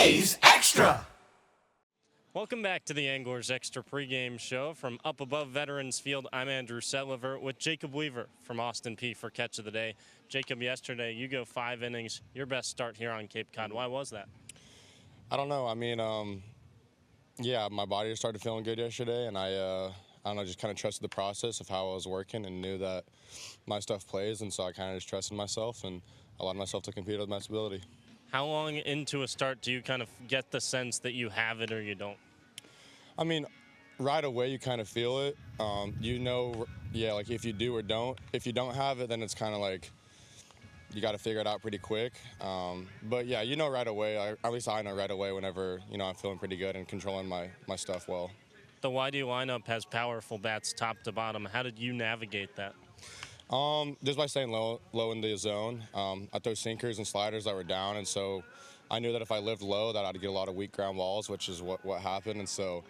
A's Extra. Welcome back to the Anglers Extra pregame show from up above Veterans Field. I'm Andrew Selover with Jacob Weaver from Austin Peay for Catch of the Day. Jacob, yesterday you go 5 innings, your best start here on Cape Cod. Why was that? I don't know. I mean, yeah, my body started feeling good yesterday, and I don't know, just kind of trusted the process of how I was working and knew that my stuff plays, and so I kind of just trusted myself and allowed myself to compete with my ability. How long into a start do you kind of get the sense that you have it or you don't? I mean, right away you kind of feel it. You know, yeah, like if you do or don't. If you don't have it, then it's kind of like you got to figure it out pretty quick. But yeah, you know right away. At least I know right away whenever, you know, I'm feeling pretty good and controlling my stuff well. The YD lineup has powerful bats top to bottom. How did you navigate that? Just by staying low in the zone. I throw sinkers and sliders that were down, and so I knew that if I lived low that I'd get a lot of weak ground balls, which is what happened. And so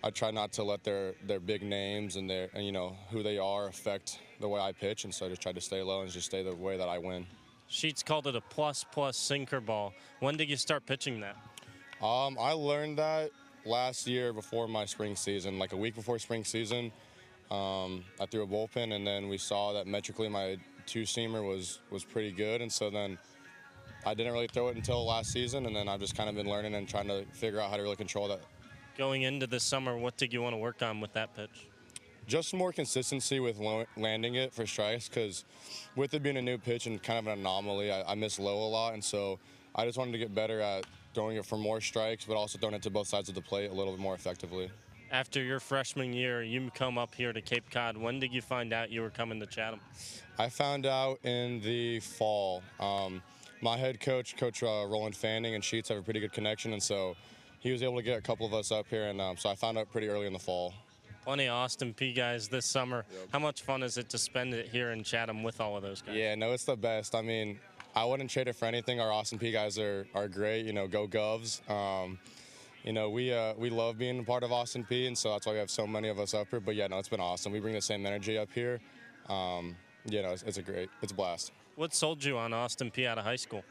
I try not to let their big names and their you know who they are affect the way I pitch, and so I just tried to stay low and just stay the way that I win. Sheets called it a plus sinker ball. When did you start pitching that? I learned that last year before my spring season, like a week before spring season. I threw a bullpen, and then we saw that metrically my two-seamer was pretty good, and so then I didn't really throw it until last season, and then I've just kind of been learning and trying to figure out how to really control that. Going into this summer, what did you want to work on with that pitch? Just more consistency with landing it for strikes, because with it being a new pitch and kind of an anomaly, I miss low a lot, and so I just wanted to get better at throwing it for more strikes, but also throwing it to both sides of the plate a little bit more effectively. After your freshman year, you come up here to Cape Cod. When did you find out you were coming to Chatham? I found out in the fall. My head coach, Roland Fanning, and Sheets have a pretty good connection, and so he was able to get a couple of us up here, and so I found out pretty early in the fall. Plenty of Austin Peay guys this summer. Yep. How much fun is it to spend it here in Chatham with all of those guys? Yeah, no, it's the best. I mean, I wouldn't trade it for anything. Our Austin Peay guys are great. You know, go Govs. You know, we love being a part of Austin Peay, and so that's why we have so many of us up here. But yeah, no, it's been awesome. We bring the same energy up here. You know, it's a blast. What sold you on Austin Peay out of high school?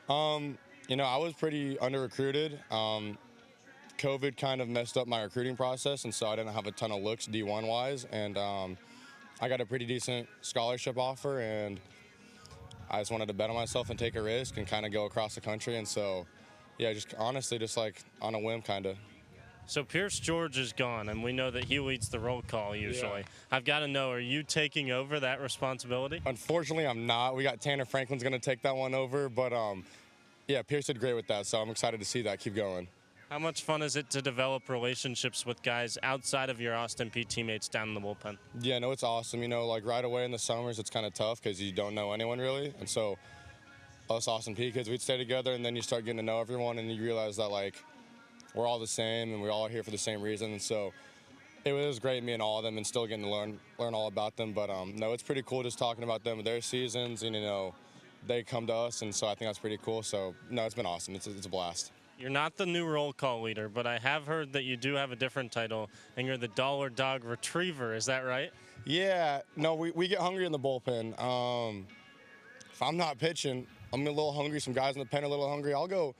You know, I was pretty under-recruited. COVID kind of messed up my recruiting process, and so I didn't have a ton of looks D1-wise, and I got a pretty decent scholarship offer, and I just wanted to bet on myself and take a risk and kind of go across the country, and so, yeah, just honestly, just like on a whim kind of. So Pierce George is gone, and we know that he leads the roll call usually. Yeah. I've got to know, are you taking over that responsibility? Unfortunately, I'm not. We got Tanner Franklin's going to take that one over, but yeah, Pierce did great with that, so I'm excited to see that keep going. How much fun is it to develop relationships with guys outside of your Austin Peay teammates down in the bullpen? Yeah, no, it's awesome. You know, like right away in the summers, it's kind of tough because you don't know anyone really. And so us Austin Peay kids, we'd stay together, and then you start getting to know everyone, and you realize that, like, we're all the same, and we're all here for the same reason. And so it was great meeting all of them and still getting to learn all about them. But, no, it's pretty cool just talking about them, their seasons, and, you know, they come to us, and so I think that's pretty cool. So, no, it's been awesome. It's a blast. You're not the new roll call leader, but I have heard that you do have a different title, and you're the Dollar Dog Retriever. Is that right? Yeah. No, we get hungry in the bullpen. If I'm not pitching, I'm a little hungry. Some guys in the pen are a little hungry. I'll go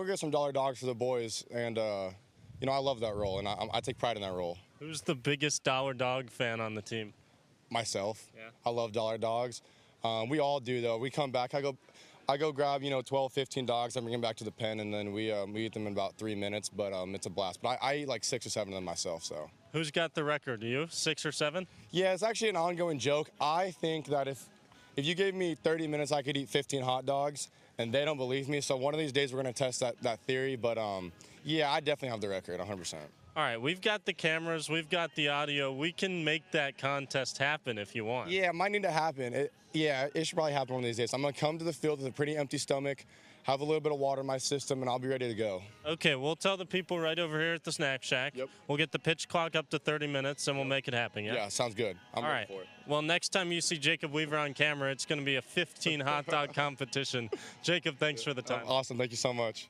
get some Dollar Dogs for the boys, and you know, I love that role, and I take pride in that role. Who's the biggest Dollar Dog fan on the team? Myself. Yeah. I love Dollar Dogs. We all do, though. We come back. I go grab, you know, 12, 15 dogs. I bring them back to the pen, and then we eat them in about 3 minutes. But it's a blast. But I eat like 6 or 7 of them myself. So. Who's got the record? You? 6 or 7? Yeah, it's actually an ongoing joke. I think that if you gave me 30 minutes, I could eat 15 hot dogs, and they don't believe me. So one of these days we're gonna test that theory. But yeah, I definitely have the record, 100%. All right, we've got the cameras, we've got the audio. We can make that contest happen if you want. Yeah, it might need to happen. It should probably happen one of these days. I'm going to come to the field with a pretty empty stomach, have a little bit of water in my system, and I'll be ready to go. Okay, we'll tell the people right over here at the Snack Shack. Yep. We'll get the pitch clock up to 30 minutes, and we'll make it happen, yeah? Yeah, sounds good. I'm ready for it. Well, next time you see Jacob Weaver on camera, it's going to be a 15 hot dog competition. Jacob, thanks for the time. Awesome. Thank you so much.